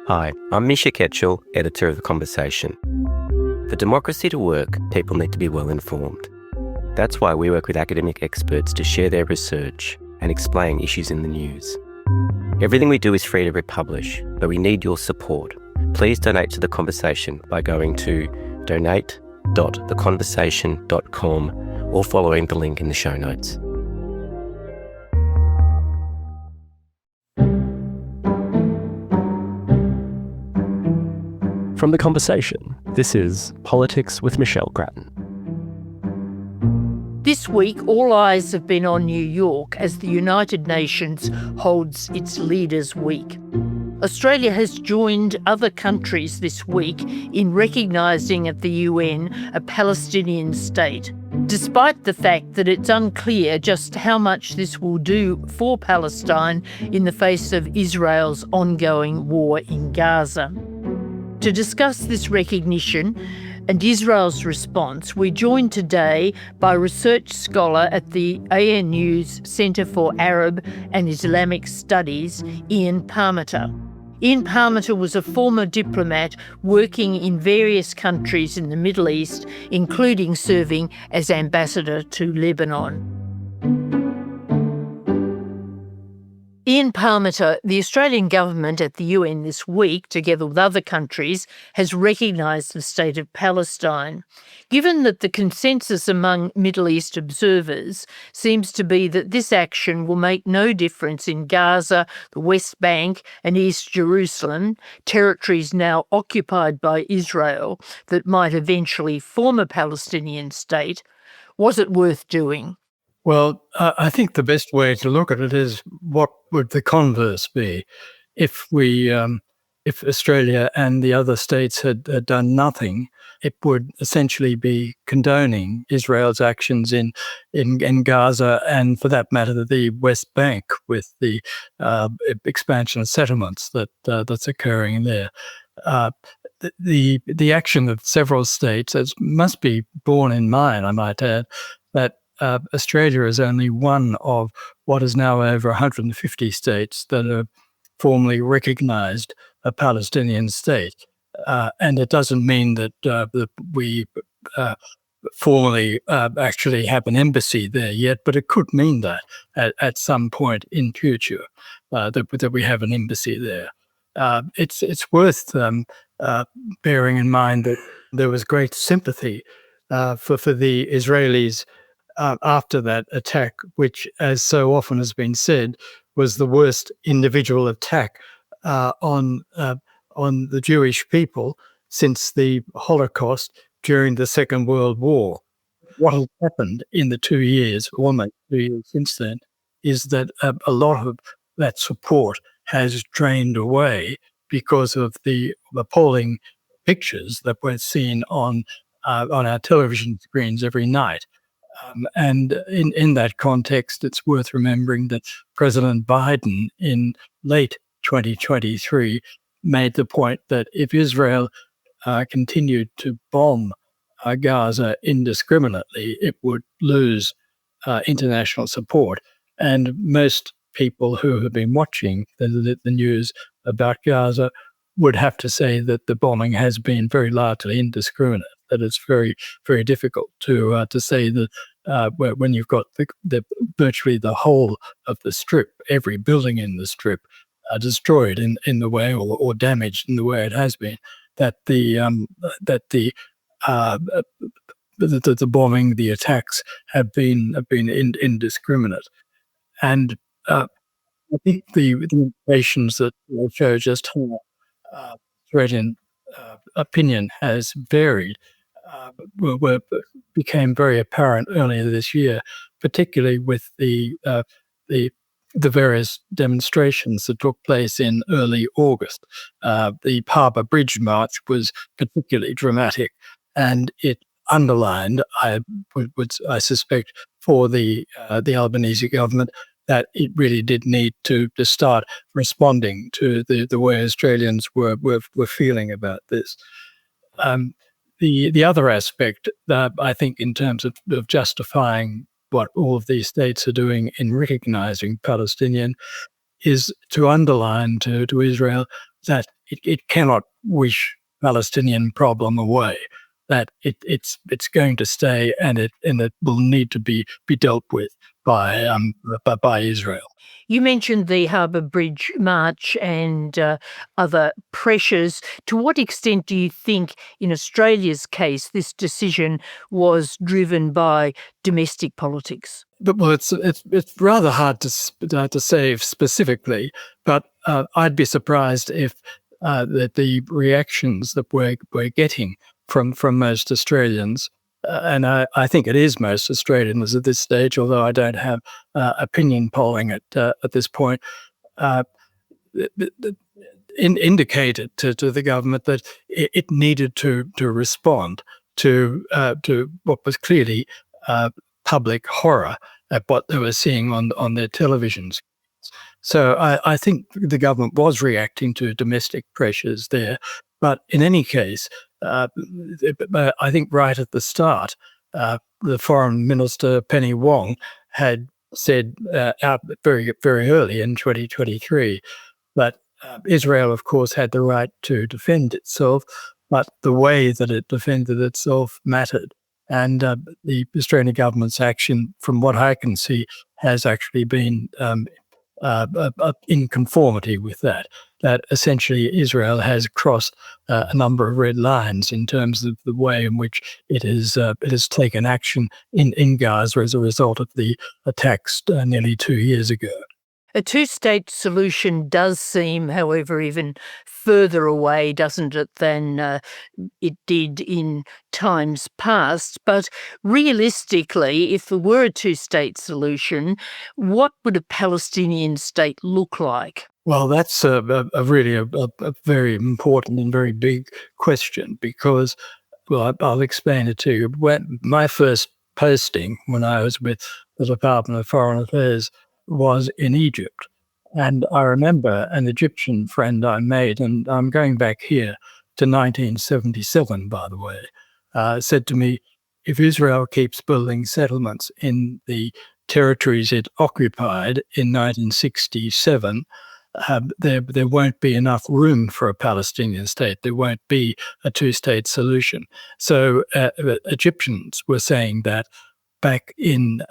Hi, I'm Misha Ketchell, editor of The Conversation. For democracy to work, people need to be well informed. That's why we work with academic experts to share their research and explain issues in the news. Everything we do is free to republish, but we need your support. Please donate to The Conversation by going to donate.theconversation.com or following the link in the show notes. From The Conversation, this is Politics with Michelle Grattan. This week, all eyes have been on New York as the United Nations holds its Leaders' Week. Australia has joined other countries this week in recognising at the UN a Palestinian state, despite the fact that it's unclear just how much this will do for Palestine in the face of Israel's ongoing war in Gaza. To discuss this recognition and Israel's response, we're joined today by research scholar at the ANU's Centre for Arab and Islamic Studies, Ian Parmeter. Ian Parmeter was a former diplomat working in various countries in the Middle East, including serving as ambassador to Lebanon. Ian Parmeter, the Australian government at the UN this week, together with other countries, has recognised the state of Palestine. Given that the consensus among Middle East observers seems to be that this action will make no difference in Gaza, the West Bank and East Jerusalem, territories now occupied by Israel that might eventually form a Palestinian state, was it worth doing? Well, I think the best way to look at it is what would the converse be if if Australia and the other states had done nothing. It would essentially be condoning Israel's actions in Gaza and, for that matter, the West Bank with the expansion of settlements that's occurring there. The action of several states, as must be borne in mind, I might add, that Australia is only one of what is now over 150 states that have formally recognised a Palestinian state. And it doesn't mean that we formally actually have an embassy there yet, but it could mean that at some point in future that we have an embassy there. It's worth bearing in mind that there was great sympathy for the Israelis after that attack, which, as so often has been said, was the worst individual attack on the Jewish people since the Holocaust during the Second World War. What has happened in the 2 years, almost 2 years since then, is that a lot of that support has drained away because of the appalling pictures that we're seeing on our television screens every night. And in that context, it's worth remembering that President Biden in late 2023 made the point that if Israel continued to bomb Gaza indiscriminately, it would lose international support. And most people who have been watching the news about Gaza would have to say that the bombing has been very largely indiscriminate, that it's very, very difficult to say that when you've got the virtually the whole of the strip, every building in the strip destroyed in the way or damaged in the way it has been, that the bombing, the attacks have been indiscriminate. And I think the implications that show just how Australian opinion has varied became very apparent earlier this year, particularly with the various demonstrations that took place in early August. The Harbour Bridge March was particularly dramatic, and it underlined, I suspect, for the Albanese government that it really did need to start responding to the way Australians were feeling about this. The other aspect, I think, in terms of justifying what all of these states are doing in recognizing Palestinian, is to underline to Israel that it cannot wish Palestinian problem away. That it's going to stay, and it will need to be dealt with by Israel. You mentioned the Harbour Bridge March and other pressures. To what extent do you think, in Australia's case, this decision was driven by domestic politics? Well, it's rather hard to say specifically, but I'd be surprised if the reactions that we're getting from most Australians, and I think it is most Australians at this stage, although I don't have opinion polling at this point, uh, indicated to the government that it needed to respond to what was clearly public horror at what they were seeing on their televisions. So I think the government was reacting to domestic pressures there. But in any case, I think right at the start, the Foreign Minister Penny Wong had said out very, very early in 2023 that Israel, of course, had the right to defend itself, but the way that it defended itself mattered. And the Australian government's action, from what I can see, has actually been in conformity with that. That essentially Israel has crossed a number of red lines in terms of the way in which it has taken action in Gaza as a result of the attacks nearly 2 years ago. A two-state solution does seem, however, even further away, doesn't it, than it did in times past. But realistically, if there were a two-state solution, what would a Palestinian state look like? Well, that's really a very important and very big question because, well, I'll explain it to you. When my first posting when I was with the Department of Foreign Affairs was in Egypt. And I remember an Egyptian friend I made, and I'm going back here to 1977, by the way, said to me, if Israel keeps building settlements in the territories it occupied in 1967, there won't be enough room for a Palestinian state. There won't be a two-state solution. So Egyptians were saying that back in,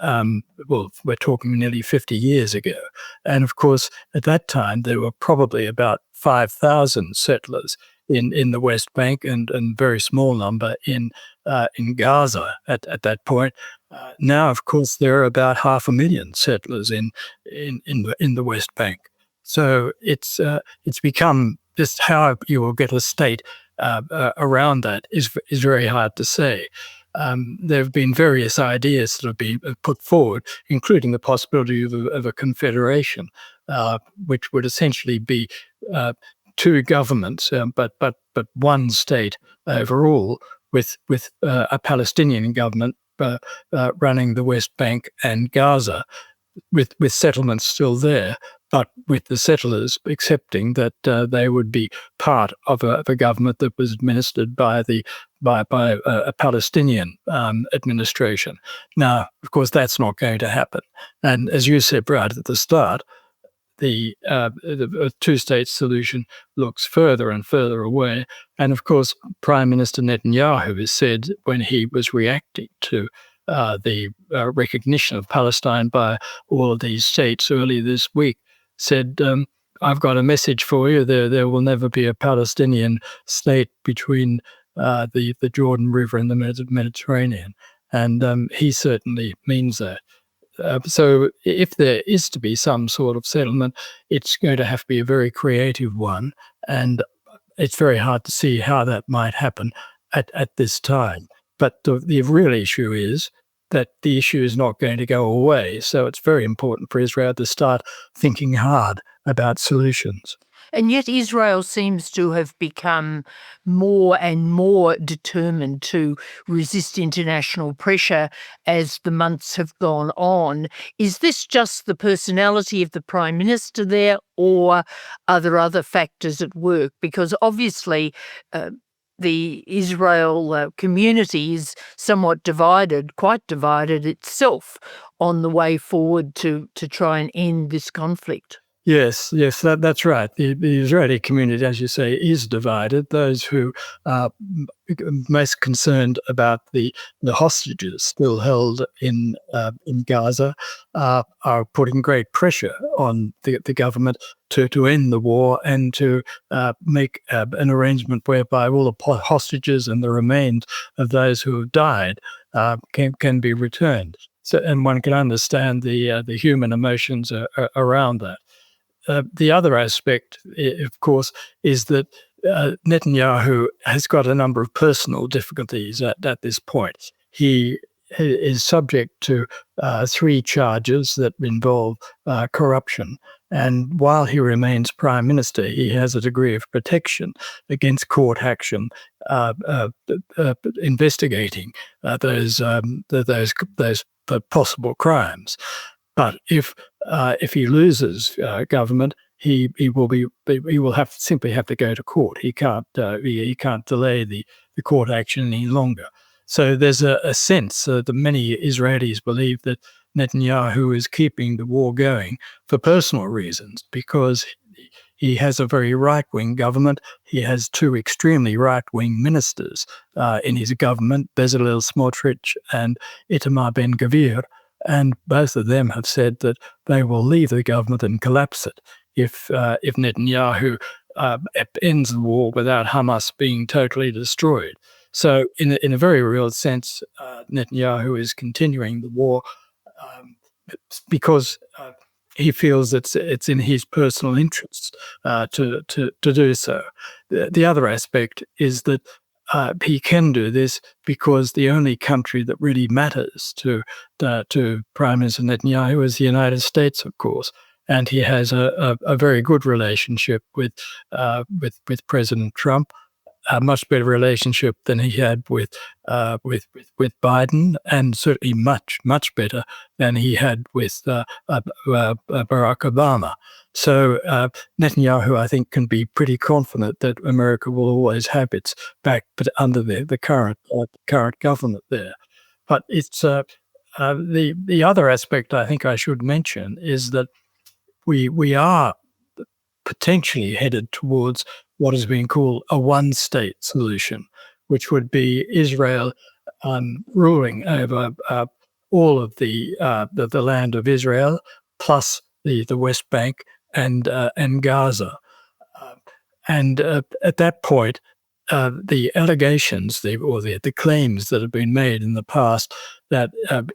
we're talking nearly 50 years ago. And of course, at that time, there were probably about 5,000 settlers in the West Bank and very small number in Gaza at that point. Now, of course, there are about 500,000 settlers in the West Bank. So it's become just how you will get a state around that is very hard to say. There have been various ideas that have been put forward, including the possibility of a confederation, which would essentially be two governments, but one state overall, with a Palestinian government running the West Bank and Gaza, with settlements still there, but with the settlers accepting that they would be part of a government that was administered by a Palestinian administration. Now, of course, that's not going to happen. And as you said right at the start, the two-state solution looks further and further away. And of course, Prime Minister Netanyahu has said when he was reacting to the recognition of Palestine by all of these states early this week, said, I've got a message for you. There will never be a Palestinian state between the Jordan River and the Mediterranean. And he certainly means that. So if there is to be some sort of settlement, it's going to have to be a very creative one. And it's very hard to see how that might happen at this time. But the real issue is that the issue is not going to go away. So it's very important for Israel to start thinking hard about solutions. And yet Israel seems to have become more and more determined to resist international pressure as the months have gone on. Is this just the personality of the Prime Minister there, or are there other factors at work? Because obviously the Israel community is somewhat divided, quite divided itself on the way forward to try and end this conflict. Yes, that's right. The Israeli community, as you say, is divided. Those who are most concerned about the hostages still held in Gaza are putting great pressure on the government to end the war and to make an arrangement whereby all the hostages and the remains of those who have died can be returned. So, and one can understand the human emotions around that. The other aspect, of course, is that Netanyahu has got a number of personal difficulties at this point. He is subject to 3 charges that involve corruption. And while he remains prime minister, he has a degree of protection against court action investigating those possible crimes. But if he loses government, he will simply have to go to court. He can't delay the court action any longer. So there's a sense that many Israelis believe that Netanyahu is keeping the war going for personal reasons, because he has a very right-wing government. He has 2 extremely right-wing ministers in his government, Bezalel Smotrich and Itamar Ben-Gvir. And both of them have said that they will leave the government and collapse it if Netanyahu ends the war without Hamas being totally destroyed. So in a very real sense, Netanyahu is continuing the war because he feels it's in his personal interests to do so. The other aspect is that he can do this because the only country that really matters to Prime Minister Netanyahu is the United States, of course, and he has a very good relationship with President Trump, a much better relationship than he had with Biden, and certainly much better than he had with Barack Obama. So Netanyahu, I think, can be pretty confident that America will always have its back, but under the current government there. But it's the other aspect I think I should mention is that we are potentially headed towards what is being called a one-state solution, which would be Israel ruling over all of the land of Israel, plus the West Bank and Gaza. And at that point, the allegations, the claims that have been made in the past that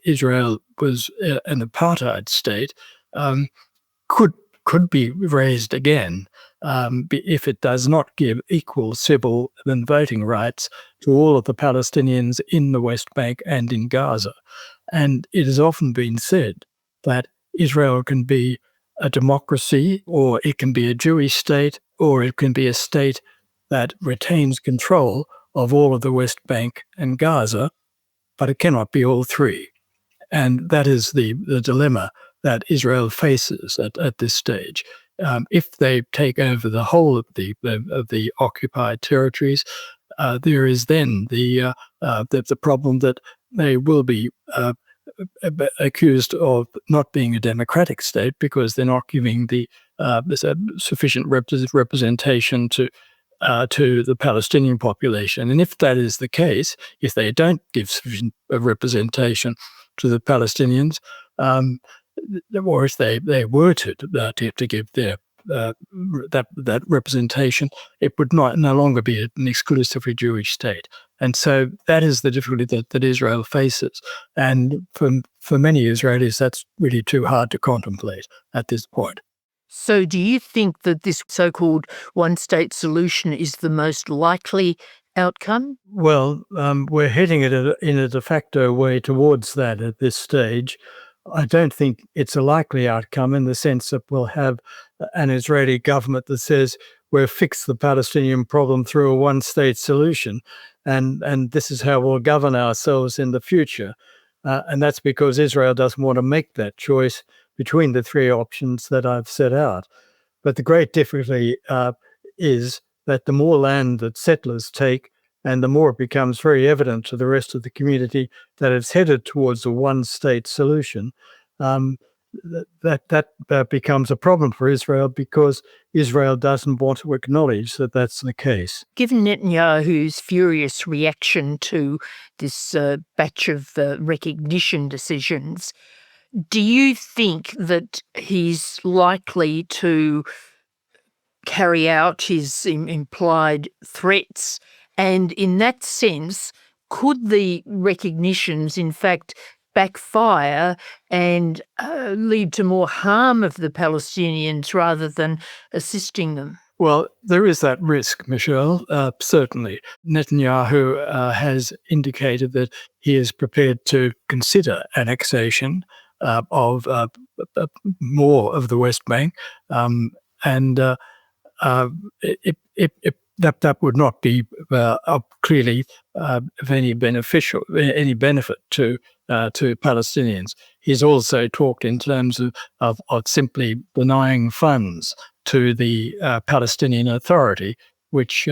Israel was an apartheid state could be raised again if it does not give equal civil and voting rights to all of the Palestinians in the West Bank and in Gaza. And it has often been said that Israel can be a democracy, or it can be a Jewish state, or it can be a state that retains control of all of the West Bank and Gaza, but it cannot be all 3. And that is the dilemma that Israel faces at this stage. If they take over the whole of the occupied territories, there is then the problem that they will be accused of not being a democratic state because they're not giving the sufficient representation to the Palestinian population. And if that is the case, if they don't give sufficient representation to the Palestinians, or if they were to give their that representation, it would no longer be an exclusively Jewish state. And so that is the difficulty that Israel faces. And for many Israelis, that's really too hard to contemplate at this point. So do you think that this so-called one-state solution is the most likely outcome? Well, we're heading in a de facto way towards that at this stage. I don't think it's a likely outcome in the sense that we'll have an Israeli government that says we'll fix the Palestinian problem through a one-state solution, and this is how we'll govern ourselves in the future. And that's because Israel doesn't want to make that choice between the 3 options that I've set out. But the great difficulty is that the more land that settlers take, and the more it becomes very evident to the rest of the community that it's headed towards a one-state solution, that becomes a problem for Israel because Israel doesn't want to acknowledge that that's the case. Given Netanyahu's furious reaction to this batch of recognition decisions, do you think that he's likely to carry out his implied threats? And in that sense, could the recognitions, in fact, backfire and lead to more harm of the Palestinians rather than assisting them? Well, there is that risk, Michelle, certainly. Netanyahu has indicated that he is prepared to consider annexation of more of the West Bank, and that would not be clearly of any benefit to Palestinians. He's also talked in terms of simply denying funds to the Palestinian Authority, which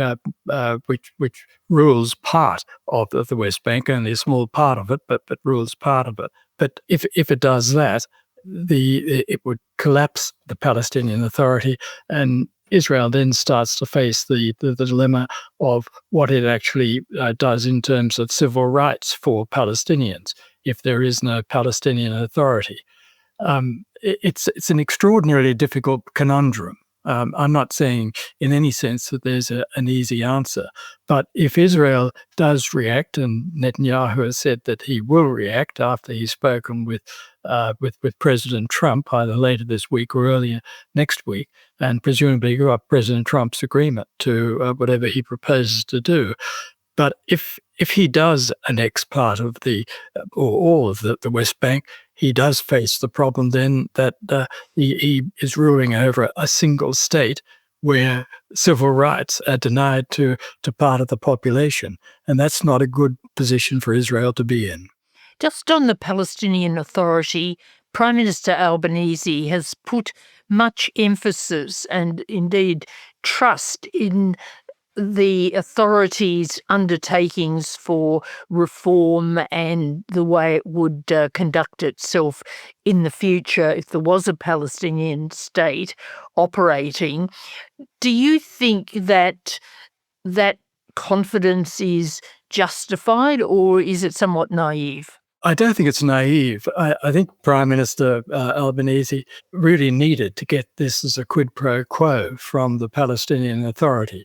rules part of the West Bank, only a small part of it, but rules part of it. But if it does that, it would collapse the Palestinian Authority, and Israel then starts to face the dilemma of what it actually does in terms of civil rights for Palestinians if there is no Palestinian Authority. It's an extraordinarily difficult conundrum. I'm not saying in any sense that there's an easy answer, but if Israel does react, and Netanyahu has said that he will react after he's spoken with President Trump either later this week or earlier next week, and presumably got President Trump's agreement to whatever he proposes to do. But if he does annex part of or all of the West Bank, he does face the problem then that he is ruling over a single state where civil rights are denied to part of the population. And that's not a good position for Israel to be in. Just on the Palestinian Authority, Prime Minister Albanese has put much emphasis and indeed trust in the authorities' undertakings for reform and the way it would conduct itself in the future if there was a Palestinian state operating. Do you think that that confidence is justified, or is it somewhat naive? I don't think it's naive. I think Prime Minister Albanese really needed to get this as a quid pro quo from the Palestinian Authority.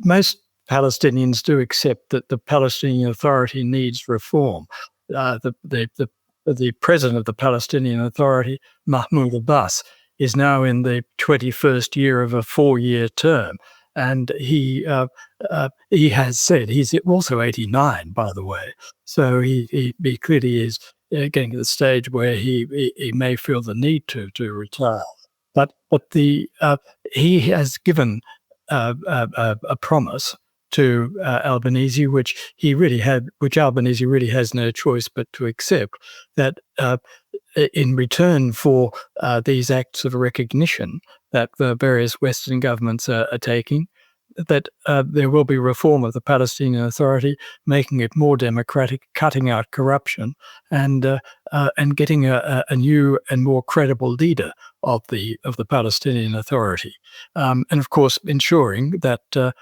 Most Palestinians do accept that the Palestinian Authority needs reform. The president of the Palestinian Authority, Mahmoud Abbas, is now in the 21st year of a 4-year term. And he has said, he's also 89, by the way, so he clearly is getting to the stage where he may feel the need to retire. But he has given a promise to Albanese, which Albanese really has no choice but to accept, that in return for these acts of recognition that the various Western governments are taking, that there will be reform of the Palestinian Authority, making it more democratic, cutting out corruption, and getting a new and more credible leader of the Palestinian Authority, and of course ensuring that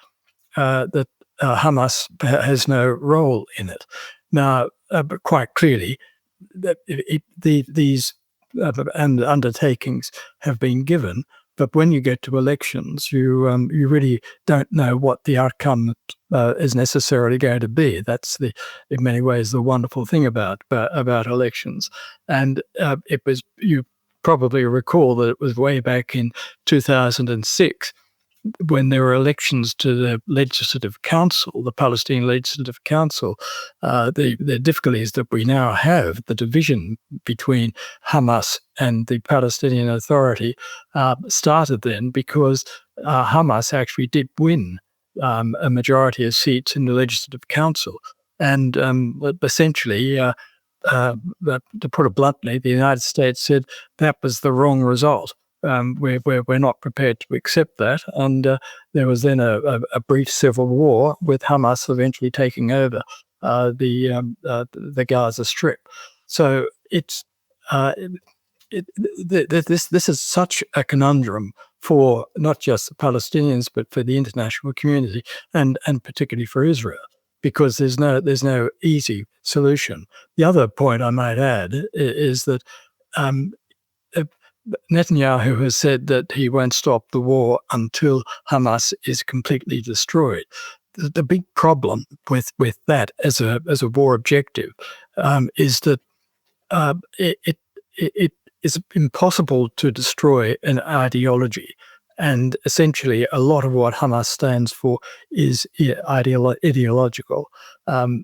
Hamas has no role in it. Now, but quite clearly, that these undertakings have been given. But when you get to elections, you really don't know what the outcome is necessarily going to be. That's in many ways the wonderful thing about elections. And you probably recall that it was way back in 2006 when there were elections to the Legislative Council, the Palestinian Legislative Council. The difficulties that we now have, the division between Hamas and the Palestinian Authority, started then because Hamas actually did win a majority of seats in the Legislative Council. And essentially, to put it bluntly, the United States said that was the wrong result. We're not prepared to accept that. And there was then a brief civil war with Hamas eventually taking over the Gaza Strip. So it's this is such a conundrum for not just the Palestinians, but for the international community, and particularly for Israel, because there's no easy solution. The other point I might add is that um, Netanyahu has said that he won't stop the war until Hamas is completely destroyed. The big problem with that as a war objective is that it is impossible to destroy an ideology. And essentially, a lot of what Hamas stands for is ideological.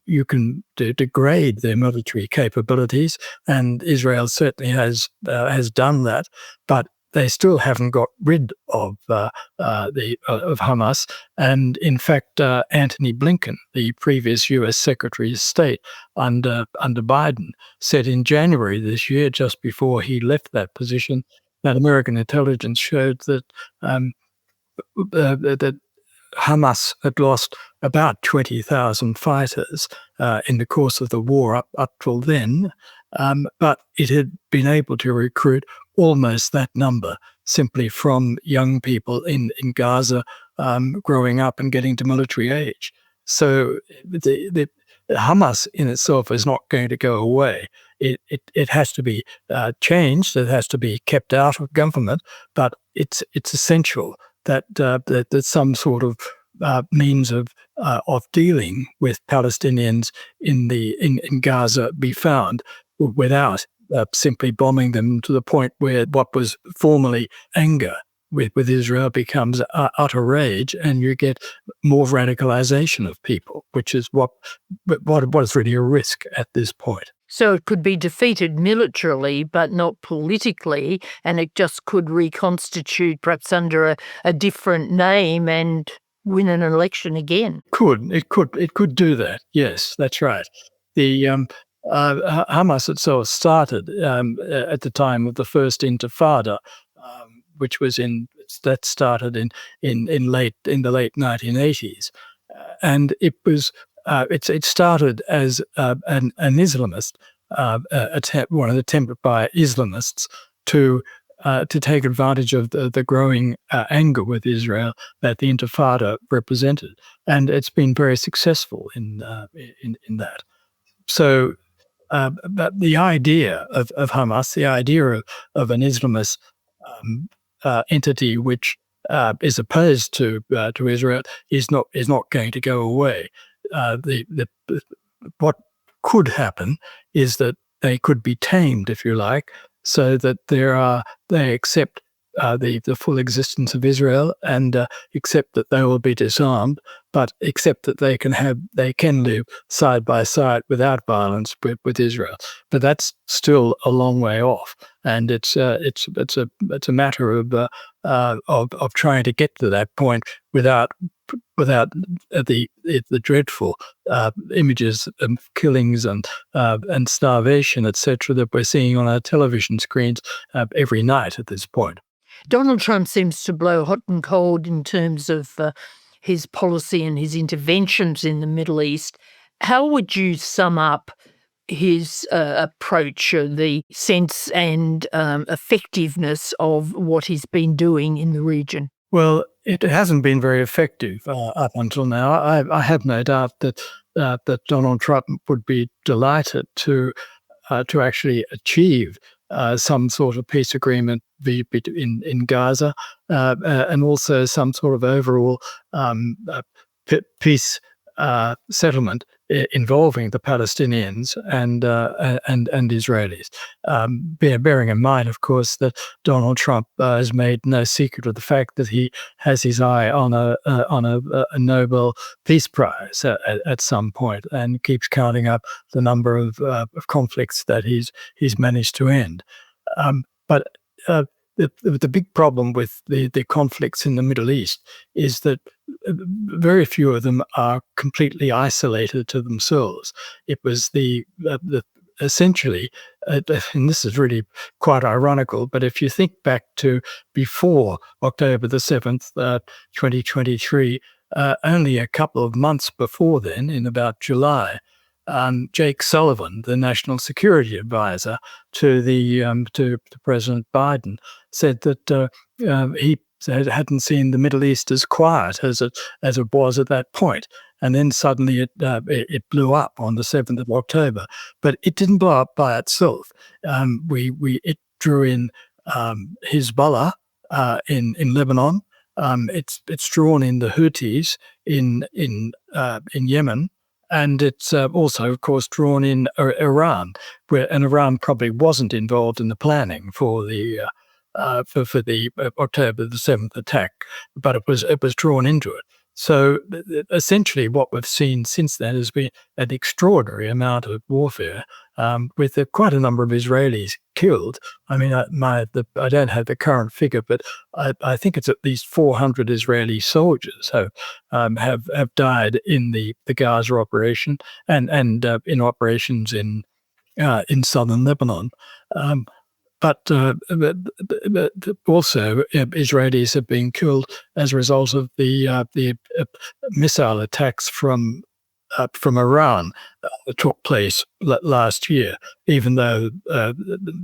You can degrade their military capabilities, and Israel certainly has done that, but they still haven't got rid of Hamas. And in fact, Antony Blinken, the previous U.S. Secretary of State under Biden, said in January this year, just before he left that position, that American intelligence showed that that Hamas had lost about 20,000 fighters in the course of the war up till then, but it had been able to recruit almost that number simply from young people in Gaza growing up and getting to military age. So the Hamas in itself is not going to go away. It has to be changed. It has to be kept out of government. But it's essential that some sort of means of dealing with Palestinians in Gaza be found without simply bombing them to the point where what was formerly anger with Israel becomes utter rage, and you get more radicalization of people, which is what is really a risk at this point. So it could be defeated militarily, but not politically, and it just could reconstitute perhaps under a different name and win an election again. It could do that. Yes, that's right. The Hamas itself started at the time of the first Intifada, which was started in the late 1980s, and it was it started as an Islamist attempt by Islamists to take advantage of the growing anger with Israel that the Intifada represented, and it's been very successful in that. So. But the idea of Hamas, the idea of an Islamist entity which is opposed to Israel, is not going to go away. What could happen is that they could be tamed, if you like, so that they accept the full existence of Israel and accept that they will be disarmed, but accept that they can live side by side without violence with Israel. But that's still a long way off, and it's a matter of trying to get to that point without the dreadful images of killings and starvation, etc., that we're seeing on our television screens every night at this point. Donald Trump seems to blow hot and cold in terms of his policy and his interventions in the Middle East. How would you sum up his approach, the sense and effectiveness of what he's been doing in the region? Well, it hasn't been very effective up until now. I have no doubt that Donald Trump would be delighted to actually achieve some sort of peace agreement in Gaza, and also some sort of overall peace settlement involving the Palestinians and Israelis. Bearing in mind, of course, that Donald Trump has made no secret of the fact that he has his eye on a Nobel Peace Prize at some point, and keeps counting up the number of conflicts that he's managed to end. But the big problem with the conflicts in the Middle East is that very few of them are completely isolated to themselves. It was essentially, and this is really quite ironical, but if you think back to before October the 7th, 2023, only a couple of months before then, in about July, Jake Sullivan, the national security advisor to President Biden, said that he hadn't seen the Middle East as quiet as it was at that point. And then suddenly it blew up on the 7th of October. But it didn't blow up by itself. It drew in Hezbollah in Lebanon. It's drawn in the Houthis in Yemen. And it's also, of course, drawn in Iran, and Iran probably wasn't involved in the planning for the October the 7th attack, but it was drawn into it. So essentially, what we've seen since then has been an extraordinary amount of warfare, with quite a number of Israelis killed. I mean, I don't have the current figure, but I think it's at least 400 Israeli soldiers have died in the Gaza operation and in operations in southern Lebanon. But also, Israelis have been killed as a result of the missile attacks from Iran that took place last year, even though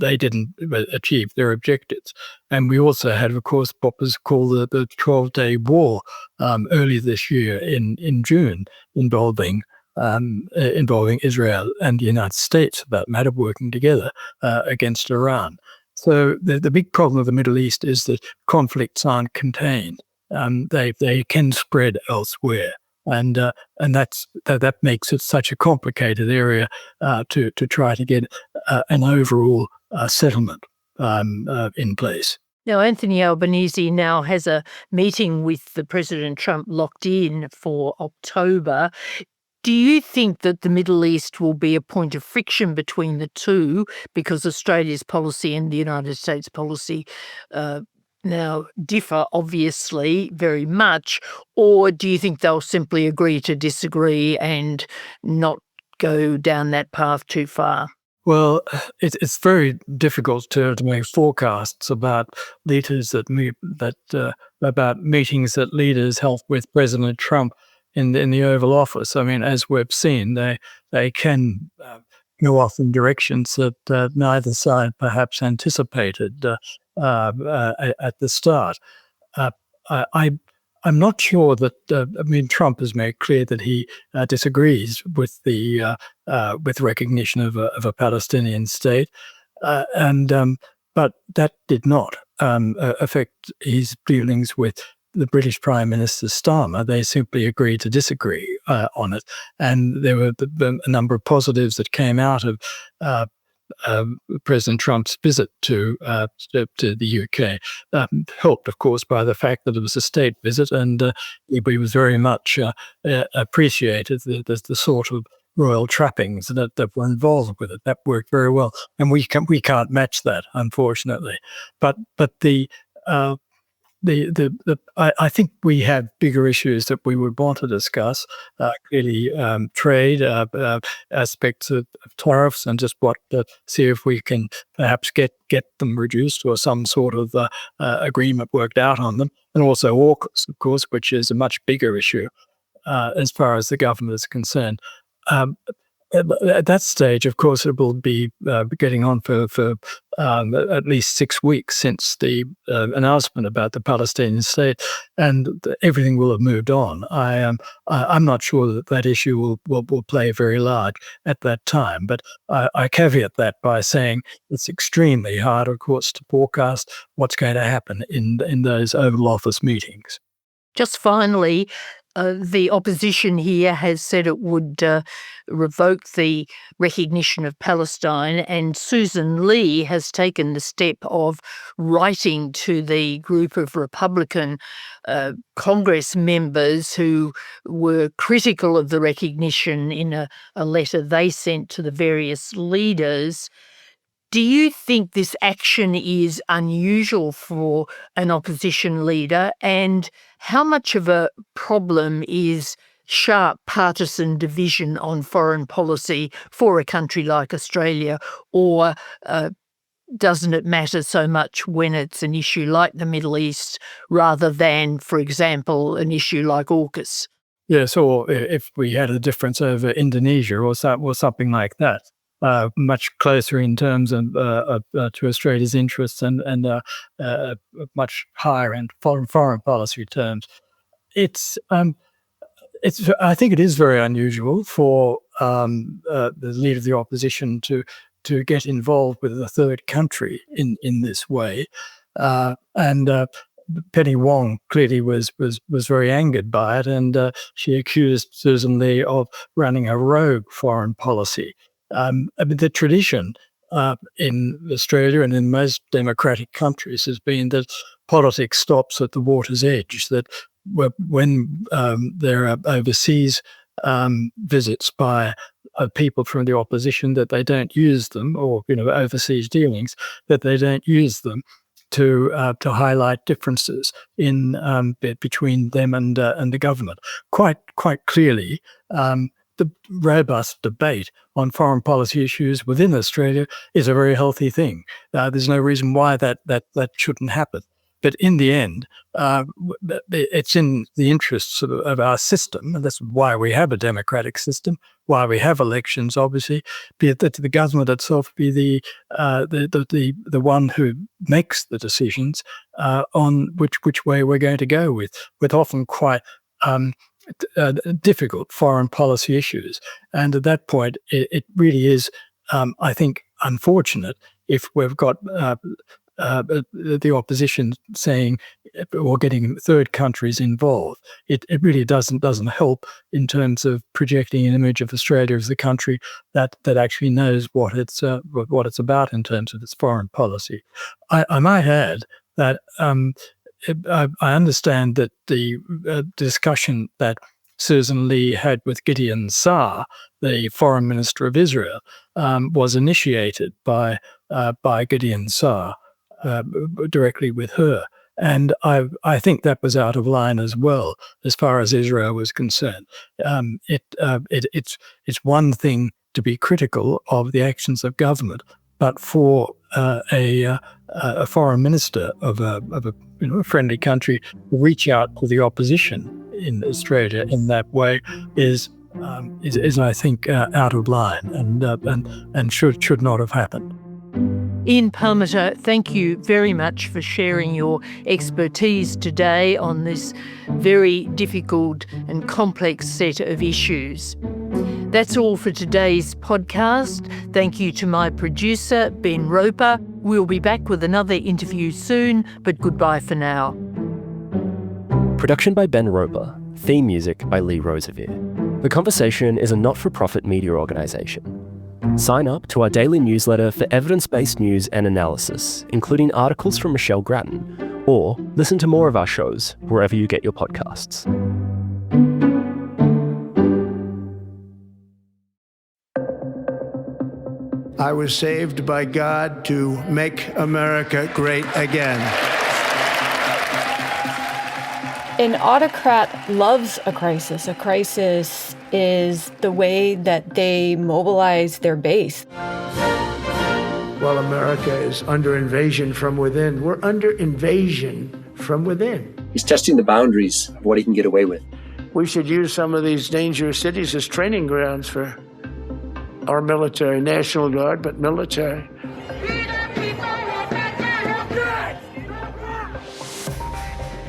they didn't achieve their objectives. And we also had, of course, what was called the 12-day war early this year in June, involving Israel and the United States, for that matter, working together against Iran. So the big problem of the Middle East is that conflicts aren't contained. They can spread elsewhere. And that makes it such a complicated area to try to get an overall settlement in place. Now, Anthony Albanese now has a meeting with the President Trump locked in for October. Do you think that the Middle East will be a point of friction between the two, because Australia's policy and the United States policy now differ, obviously, very much? Or do you think they'll simply agree to disagree and not go down that path too far? Well, it's very difficult to make forecasts about leaders about meetings that leaders held with President Trump in the Oval Office. I mean, as we've seen, they can go off in directions that neither side perhaps anticipated at the start. I'm not sure that. Trump has made clear that he disagrees with the with recognition of a Palestinian state, but that did not affect his dealings with the British Prime Minister Starmer. They simply agreed to disagree on it, and there were a number of positives that came out of President Trump's visit to the UK, helped, of course, by the fact that it was a state visit, and he was very much appreciated the sort of royal trappings that were involved with it. That worked very well, and we can't match that, unfortunately. But I think we have bigger issues that we would want to discuss. Clearly, trade aspects of tariffs, and just see if we can perhaps get them reduced or some sort of agreement worked out on them. And also AUKUS, of course, which is a much bigger issue as far as the government is concerned. At that stage, of course, it will be getting on for at least 6 weeks since the announcement about the Palestinian state, and everything will have moved on. I'm not sure that issue will play very large at that time, but I caveat that by saying it's extremely hard, of course, to forecast what's going to happen in those Oval Office meetings. Just finally, the opposition here has said it would revoke the recognition of Palestine, and Susan Lee has taken the step of writing to the group of Republican Congress members who were critical of the recognition in a letter they sent to the various leaders. Do you think this action is unusual for an opposition leader, and how much of a problem is sharp partisan division on foreign policy for a country like Australia, or doesn't it matter so much when it's an issue like the Middle East rather than, for example, an issue like AUKUS? Yes, or if we had a difference over Indonesia or something like that, much closer in terms of to Australia's interests and much higher in foreign policy terms. I think it is very unusual for the leader of the opposition to get involved with a third country in this way, and Penny Wong clearly was very angered by it, and she accused Susan Lee of running a rogue foreign policy. The tradition in Australia and in most democratic countries has been that politics stops at the water's edge, that when there are overseas visits by people from the opposition, that they don't use them, or overseas dealings, that they don't use them to highlight differences in between them and the government. Quite clearly, the robust debate on foreign policy issues within Australia is a very healthy thing. There's no reason why that shouldn't happen. But in the end, it's in the interests of our system, and that's why we have a democratic system, why we have elections, obviously, be it that the government itself be the one who makes the decisions on which way we're going to go with often quite difficult foreign policy issues. And at that point, it really is, I think, unfortunate if we've got the opposition saying or getting third countries involved. It really doesn't help in terms of projecting an image of Australia as a country that actually knows what it's about in terms of its foreign policy. I might add that I understand that the discussion that Susan Lee had with Gideon Saar, the foreign minister of Israel, was initiated by Gideon Saar directly with her. And I think that was out of line as well, as far as Israel was concerned. It's one thing to be critical of the actions of government, but for a foreign minister of a friendly country to reach out to the opposition in Australia in that way is I think out of line and should not have happened. Ian Parmeter, thank you very much for sharing your expertise today on this very difficult and complex set of issues. That's all for today's podcast. Thank you to my producer, Ben Roper. We'll be back with another interview soon, but goodbye for now. Production by Ben Roper. Theme music by Lee Rosevere. The Conversation is a not-for-profit media organisation. Sign up to our daily newsletter for evidence-based news and analysis, including articles from Michelle Grattan, or listen to more of our shows wherever you get your podcasts. I was saved by God to make America great again. An autocrat loves a crisis. A crisis is the way that they mobilize their base. While America is under invasion from within, we're under invasion from within. He's testing the boundaries of what he can get away with. We should use some of these dangerous cities as training grounds for our military, National Guard, but military.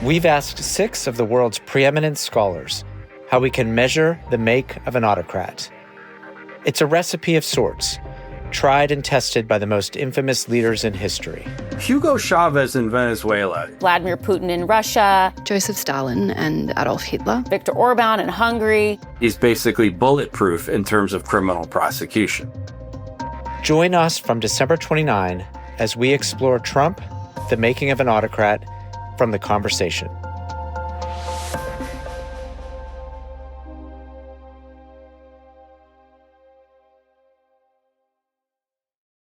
We've asked 6 of the world's preeminent scholars how we can measure the make of an autocrat. It's a recipe of sorts, tried and tested by the most infamous leaders in history. Hugo Chavez in Venezuela. Vladimir Putin in Russia. Joseph Stalin and Adolf Hitler. Viktor Orban in Hungary. He's basically bulletproof in terms of criminal prosecution. Join us from December 29 as we explore Trump, the making of an autocrat, from The Conversation.